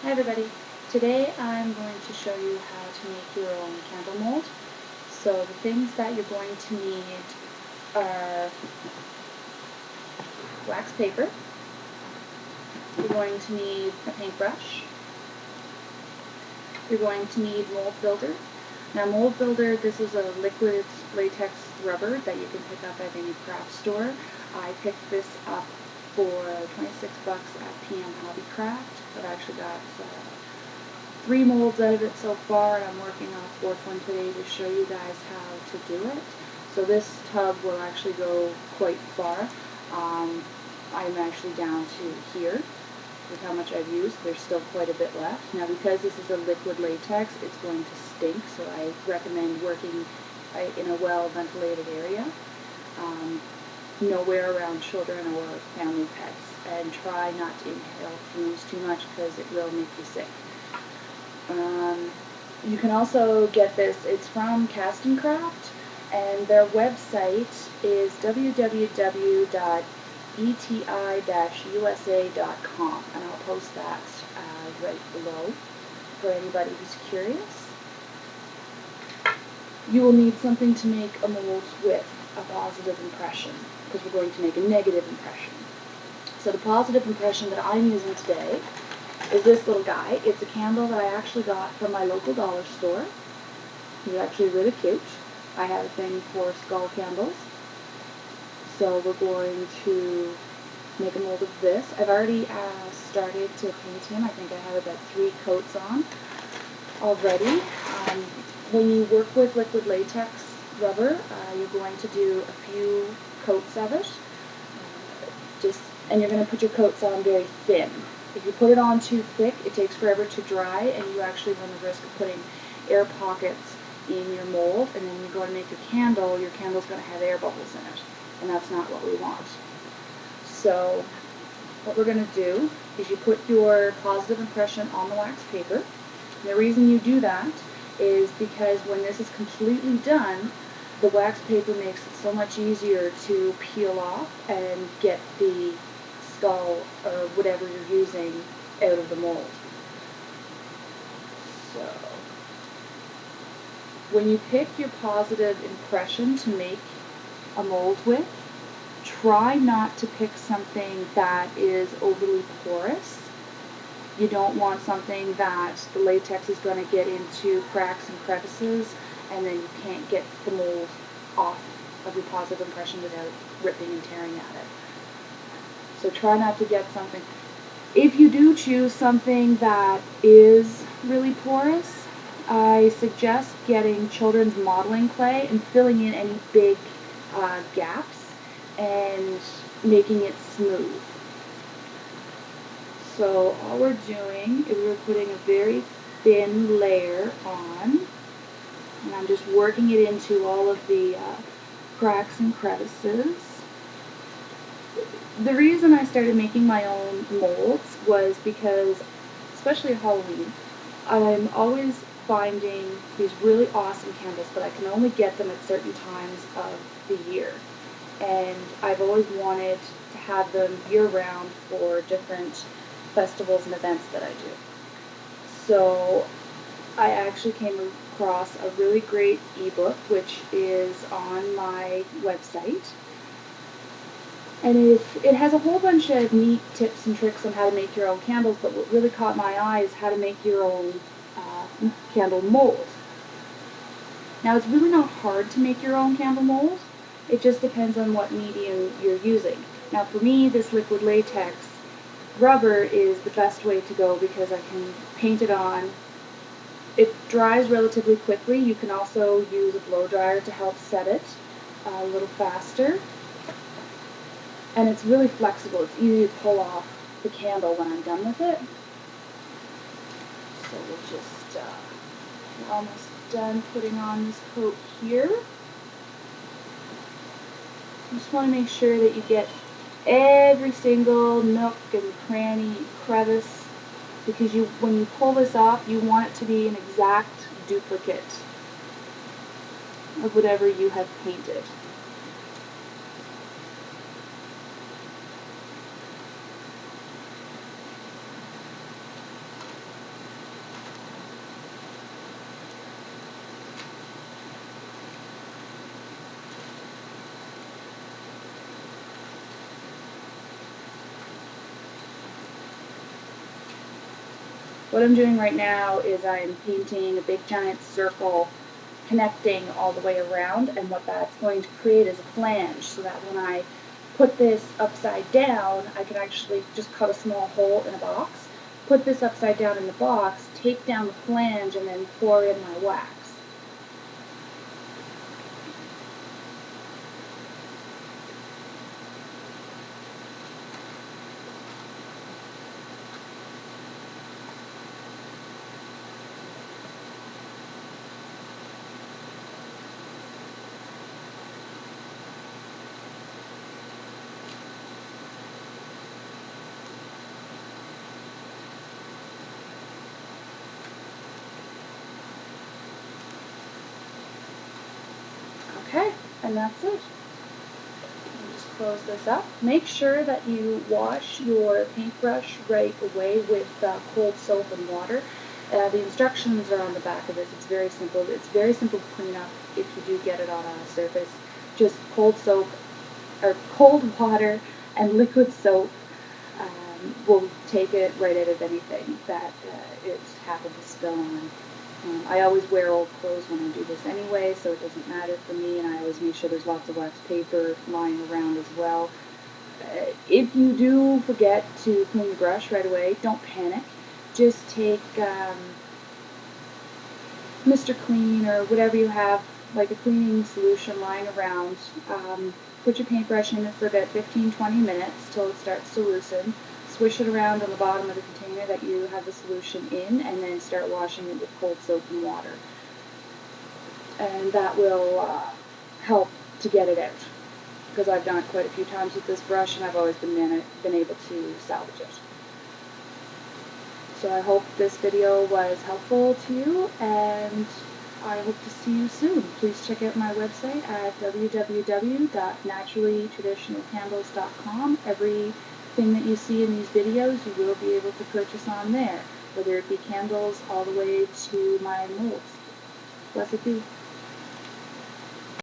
Hi everybody. Today I'm going to show you how to make your own candle mold. So the things that you're going to need are wax paper, you're going to need a paintbrush, you're going to need mold builder. Now mold builder, this is a liquid latex rubber that you can pick up at any craft store. I picked this up for 26 bucks at PM Hobbycraft. I've actually got 3 molds out of it so far, and I'm working on a 4th one today to show you guys how to do it. So this tub will actually go quite far. I'm actually down to here with how much I've used. There's still quite a bit left. Now because this is a liquid latex, it's going to stink, so I recommend working in a well-ventilated area, nowhere around children or family pets, and try not to inhale fumes too much because it will make you sick. You can also get this, it's from Cast and Craft, and their website is www.eti-usa.com, and I'll post that right below for anybody who's curious. You will need something to make a mold with a positive impression, because we're going to make a negative impression. So the positive impression that I'm using today is this little guy. It's a candle that I actually got from my local dollar store. He's actually really cute. I have a thing for skull candles. So we're going to make a mold of this. I've already started to paint him. I think I have about 3 coats on already. When you work with liquid latex rubber, you're going to do a few coats of it. And you're going to put your coats on very thin. If you put it on too thick, it takes forever to dry, and you actually run the risk of putting air pockets in your mold, and then you go to make your candle's going to have air bubbles in it, and that's not what we want. So what we're going to do is you put your positive impression on the wax paper. And the reason you do that is because when this is completely done, the wax paper makes it so much easier to peel off and get the skull or whatever you're using out of the mold. So when you pick your positive impression to make a mold with, try not to pick something that is overly porous. You don't want something that the latex is going to get into cracks and crevices, and then you can't get the mold off of your positive impression without ripping and tearing at it. So try not to get something. If you do choose something that is really porous, I suggest getting children's modeling clay and filling in any big gaps and making it smooth. So all we're doing is we're putting a very thin layer on, and I'm just working it into all of the cracks and crevices. The reason I started making my own molds was because, especially at Halloween, I'm always finding these really awesome candles, but I can only get them at certain times of the year. And I've always wanted to have them year-round for different festivals and events that I do. So I actually came across a really great ebook, which is on my website. And it has a whole bunch of neat tips and tricks on how to make your own candles, but what really caught my eye is how to make your own candle mold. Now, it's really not hard to make your own candle mold. It just depends on what medium you're using. Now, for me, this liquid latex rubber is the best way to go because I can paint it on. It dries relatively quickly. You can also use a blow dryer to help set it a little faster. And it's really flexible. It's easy to pull off the candle when I'm done with it. So we're almost done putting on this coat here. You just want to make sure that you get every single nook and cranny, crevice, because when you pull this off, you want it to be an exact duplicate of whatever you have painted. What I'm doing right now is I'm painting a big giant circle connecting all the way around, and what that's going to create is a flange, so that when I put this upside down, I can actually just cut a small hole in a box, put this upside down in the box, take down the flange, and then pour in my wax. Okay, and that's it. Just close this up. Make sure that you wash your paintbrush right away with cold soap and water. The instructions are on the back of this. It's very simple. It's very simple to clean up if you do get it on a surface. Just cold soap or cold water and liquid soap will take it right out of anything that it's happened to spill on. I always wear old clothes when I do this anyway, so it doesn't matter for me, and I always make sure there's lots of wax paper lying around as well. If you do forget to clean your brush right away, don't panic. Just take Mr. Clean or whatever you have, like a cleaning solution lying around. Put your paintbrush in it for about 15-20 minutes till it starts to loosen. Swish it around on the bottom of the container that you have the solution in, and then start washing it with cold soap and water. And that will help to get it out, because I've done it quite a few times with this brush, and I've always been able to salvage it. So I hope this video was helpful to you, and I hope to see you soon. Please check out my website at www.naturallytraditionalcandles.com. Everything that you see in these videos you will be able to purchase on there, whether it be candles all the way to my molds. Blessed be.